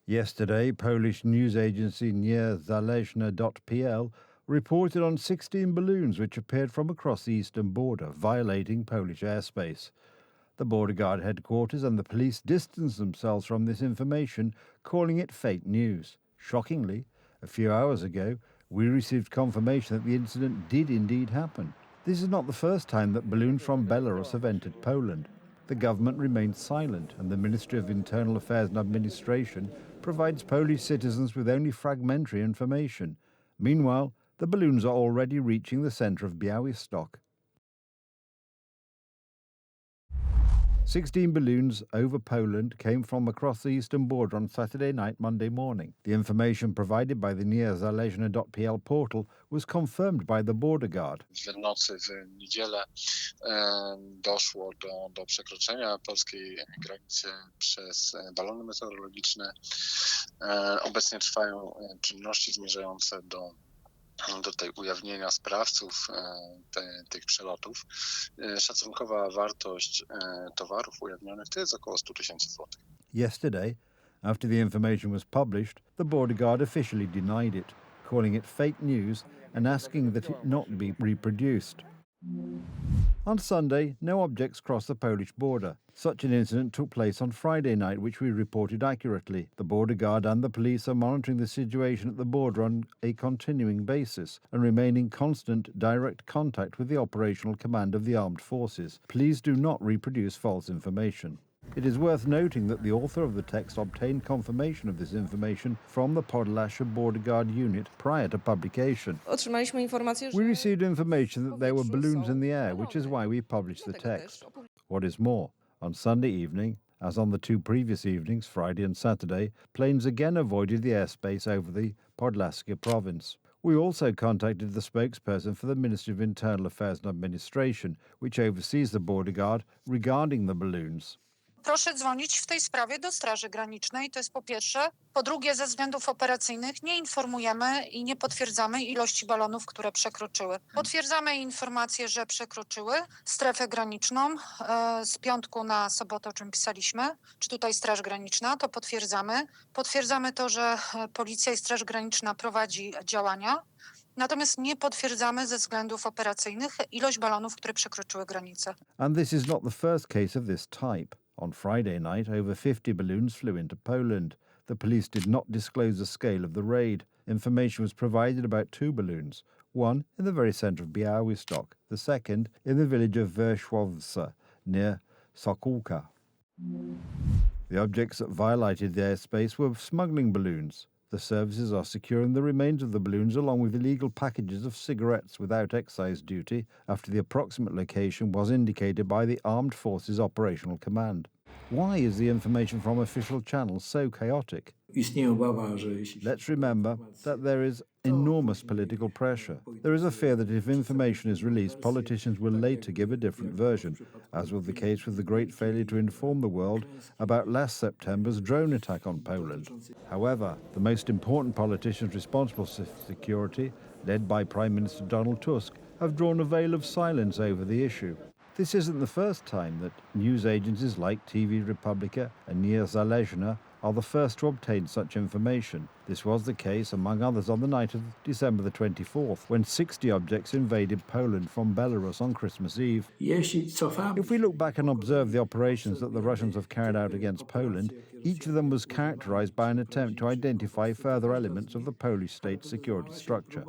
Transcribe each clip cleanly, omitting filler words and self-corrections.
Yesterday, Polish news agency Niezależne.pl reported on 16 balloons which appeared from across the eastern border, violating Polish airspace. The border guard headquarters and the police distanced themselves from this information, calling it fake news. Shockingly, a few hours ago, we received confirmation that the incident did indeed happen. This is not the first time that balloons from Belarus have entered Poland. The government remains silent, and the Ministry of Internal Affairs and Administration provides Polish citizens with only fragmentary information. Meanwhile, the balloons are already reaching the centre of Białystok. 16 balloons over Poland came from across the eastern border on Saturday night, Monday morning. The information provided by the Niezależne.pl portal was confirmed by the border guard. W nocy w niedzielę doszło do przekroczenia polskiej granicy przez balony meteorologiczne. Obecnie trwają czynności zmierzające do tej ujawnienia sprawców tych przelotów. Szacunkowa wartość towarów ujawnionych to jest około 100 000 złotych. Yesterday, after the information was published, the border guard officially denied it, calling it fake news and asking that it not be reproduced. On Sunday, no objects crossed the Polish border. Such an incident took place on Friday night, which we reported accurately. The border guard and the police are monitoring the situation at the border on a continuing basis and remain in constant direct contact with the operational command of the armed forces. Please do not reproduce false information. It is worth noting that the author of the text obtained confirmation of this information from the Podlasia Border Guard unit prior to publication. We received information that there were balloons in the air, which is why we published the text. What is more, on Sunday evening, as on the two previous evenings, Friday and Saturday, planes again avoided the airspace over the Podlasia province. We also contacted the spokesperson for the Ministry of Internal Affairs and Administration, which oversees the border guard, regarding the balloons. Proszę dzwonić w tej sprawie do Straży Granicznej, to jest po pierwsze. Po drugie, ze względów operacyjnych nie informujemy i nie potwierdzamy ilości balonów, które przekroczyły. Potwierdzamy informację, że przekroczyły strefę graniczną z piątku na sobotę, o czym pisaliśmy, czy tutaj Straż Graniczna, to potwierdzamy. Potwierdzamy to, że Policja i Straż Graniczna prowadzi działania. Natomiast nie potwierdzamy ze względów operacyjnych ilość balonów, które przekroczyły granicę. And this is not the first case of this type. On Friday night, over 50 balloons flew into Poland. The police did not disclose the scale of the raid. Information was provided about two balloons, one in the very centre of Białystok, the second in the village of Wierzchowce, near Sokółka. The objects that violated the airspace were smuggling balloons. The services are securing the remains of the balloons along with illegal packages of cigarettes without excise duty after the approximate location was indicated by the Armed Forces Operational Command. Why is the information from official channels so chaotic? Let's remember that there is enormous political pressure. There is a fear that if information is released, politicians will later give a different version, as was the case with the great failure to inform the world about last September's drone attack on Poland. However, the most important politicians responsible for security, led by Prime Minister Donald Tusk, have drawn a veil of silence over the issue. This isn't the first time that news agencies like TV Republika and Niezależne are the first to obtain such information. This was the case, among others, on the night of December the 24th, when 60 objects invaded Poland from Belarus on Christmas Eve. If we look back and observe the operations that the Russians have carried out against Poland, each of them was characterized by an attempt to identify further elements of the Polish state security structure.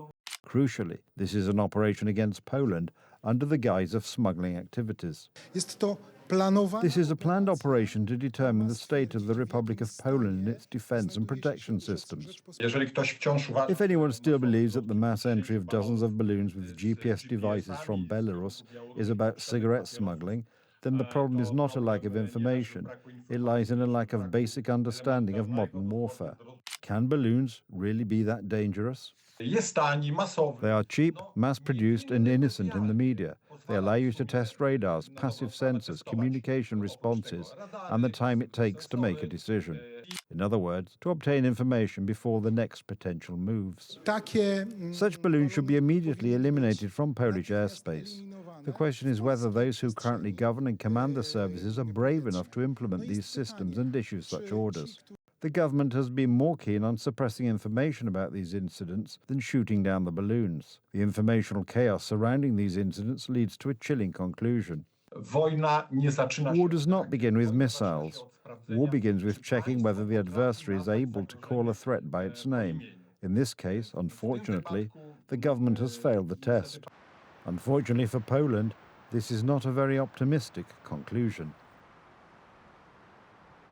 Crucially, this is an operation against Poland under the guise of smuggling activities. This is a planned operation to determine the state of the Republic of Poland and its defence and protection systems. If anyone still believes that the mass entry of dozens of balloons with GPS devices from Belarus is about cigarette smuggling, then the problem is not a lack of information. It lies in a lack of basic understanding of modern warfare. Can balloons really be that dangerous? They are cheap, mass-produced and innocent in the media. They allow you to test radars, passive sensors, communication responses, and the time it takes to make a decision. In other words, to obtain information before the next potential moves. Such balloons should be immediately eliminated from Polish airspace. The question is whether those who currently govern and command the services are brave enough to implement these systems and issue such orders. The government has been more keen on suppressing information about these incidents than shooting down the balloons. The informational chaos surrounding these incidents leads to a chilling conclusion. War does not begin with missiles. War begins with checking whether the adversary is able to call a threat by its name. In this case, unfortunately, the government has failed the test. Unfortunately for Poland, this is not a very optimistic conclusion.